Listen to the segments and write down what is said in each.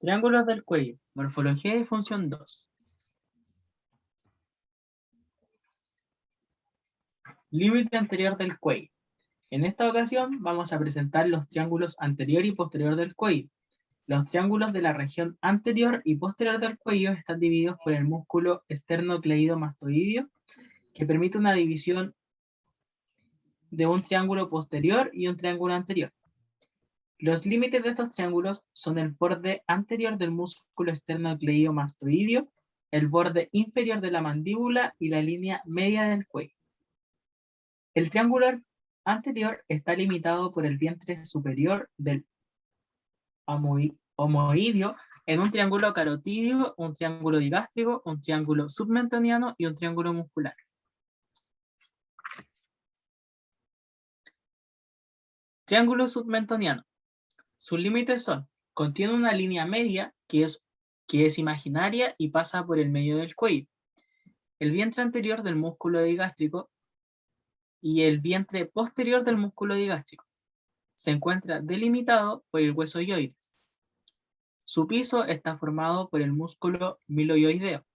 Triángulos del cuello, morfología y función 2. Límite anterior del cuello. En esta ocasión vamos a presentar los triángulos anterior y posterior del cuello. Los triángulos de la región anterior y posterior del cuello están divididos por el músculo esternocleidomastoideo, que permite una división de un triángulo posterior y un triángulo anterior. Los límites de estos triángulos son el borde anterior del músculo esternocleidomastoideo, el borde inferior de la mandíbula y la línea media del cuello. El triángulo anterior está limitado por el vientre superior del omoideo en un triángulo carotídeo, un triángulo digástrico, un triángulo submentoniano y un triángulo muscular. Triángulo submentoniano. Sus límites son: contiene una línea media que es imaginaria y pasa por el medio del cuello, el vientre anterior del músculo digástrico y el vientre posterior del músculo digástrico. Se encuentra delimitado por el hueso hioides. Su piso está formado por el músculo miloioideo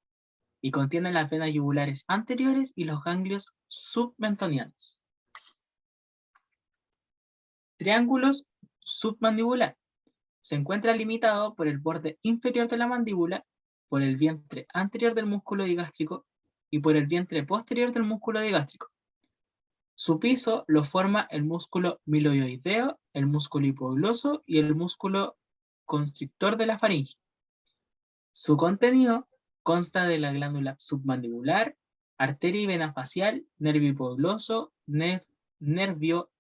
y contiene las venas yugulares anteriores y los ganglios submentonianos. Triángulos submandibular. Se encuentra limitado por el borde inferior de la mandíbula, por el vientre anterior del músculo digástrico y por el vientre posterior del músculo digástrico. Su piso lo forma el músculo miloioideo, el músculo hipogloso y el músculo constrictor de la faringe. Su contenido consta de la glándula submandibular, arteria y vena facial, nervio hipogloso, nervio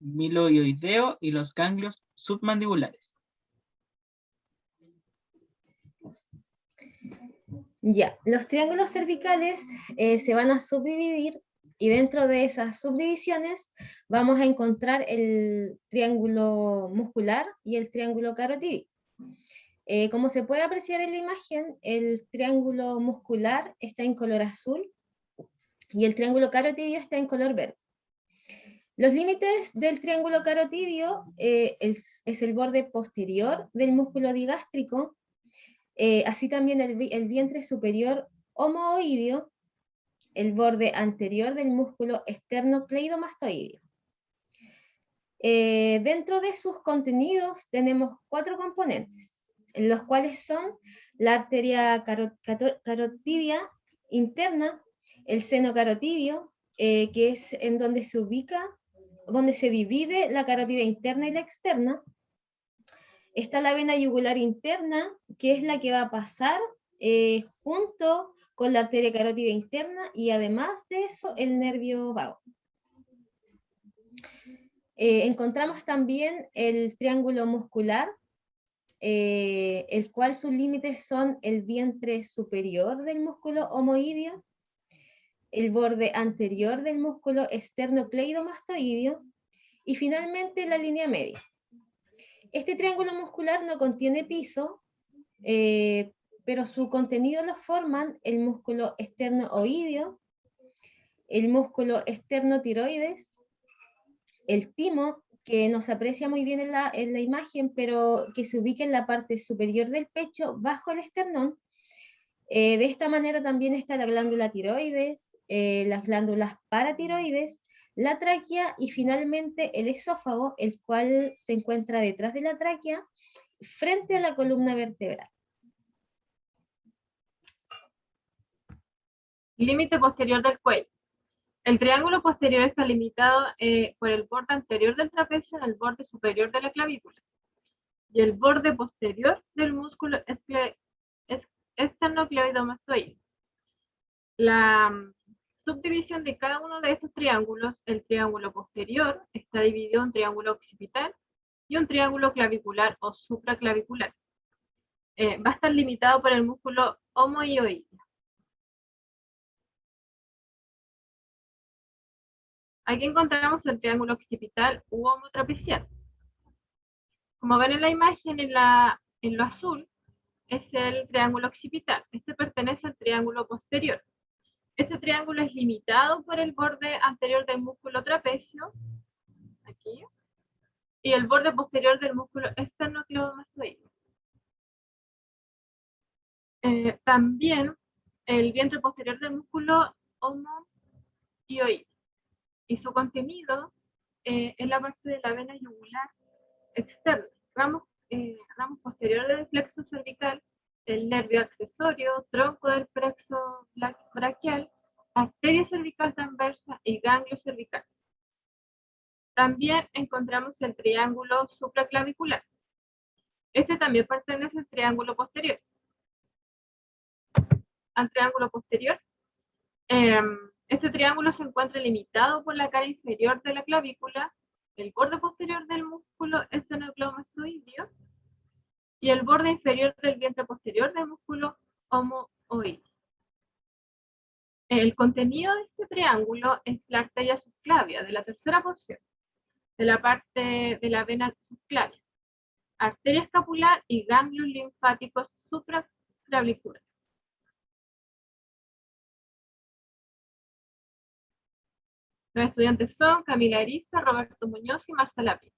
miloioideo y los ganglios submandibulares. Ya, los triángulos cervicales se van a subdividir y dentro de esas subdivisiones vamos a encontrar el triángulo muscular y el triángulo carotídeo. Como se puede apreciar en la imagen, el triángulo muscular está en color azul y el triángulo carotídeo está en color verde. Los límites del triángulo carotídeo es el borde posterior del músculo digástrico, así también el vientre superior omoideo, el borde anterior del músculo esternocleidomastoideo. Dentro de sus contenidos tenemos 4 componentes, los cuales son la arteria carotidia interna, el seno carotidio, que es en donde se ubica, donde se divide la carótida interna y la externa. Está la vena yugular interna, que es la que va a pasar junto con la arteria carótida interna y además de eso el nervio vago. Encontramos también el triángulo muscular, el cual sus límites son el vientre superior del músculo omoideo, el borde anterior del músculo esternocleidomastoideo y finalmente la línea media. Este triángulo muscular no contiene piso, pero su contenido lo forman el músculo esternoideo, el músculo esternotiroides, el timo, que no se aprecia muy bien en la imagen, pero que se ubica en la parte superior del pecho, bajo el esternón. De esta manera también está la glándula tiroides, las glándulas paratiroides, la tráquea y finalmente el esófago, el cual se encuentra detrás de la tráquea, frente a la columna vertebral. Límite posterior del cuello. El triángulo posterior está limitado por el borde anterior del trapecio en el borde superior de la clavícula y el borde posterior del músculo esternocleidomastoideo. La subdivisión de cada uno de estos triángulos, el triángulo posterior está dividido en un triángulo occipital y un triángulo clavicular o supraclavicular. Va a estar limitado por el músculo omoioideo. Aquí encontramos el triángulo occipital u homotrapecial. Como ven en la imagen, en lo azul, es el triángulo occipital. Este pertenece al triángulo posterior. Este triángulo es limitado por el borde anterior del músculo trapecio, aquí, y el borde posterior del músculo esternocleidomastoideo. También el vientre posterior del músculo omohioide y su contenido es la parte de la vena yugular externa, ramo posterior del plexo cervical, el nervio accesorio, tronco del plexo braquial, arteria cervical transversa y ganglio cervical. También encontramos el triángulo supraclavicular. Este también pertenece al triángulo posterior. Al triángulo posterior. Este triángulo se encuentra limitado por la cara inferior de la clavícula, el borde posterior del músculo esternocleidomastoideo y el borde inferior del vientre posterior del músculo omohioide. El contenido de este triángulo es la arteria subclavia de la tercera porción, de la parte de la vena subclavia, arteria escapular y ganglios linfáticos supraclaviculares. Los estudiantes son Camila Eriza, Roberto Muñoz y Marcela Pi.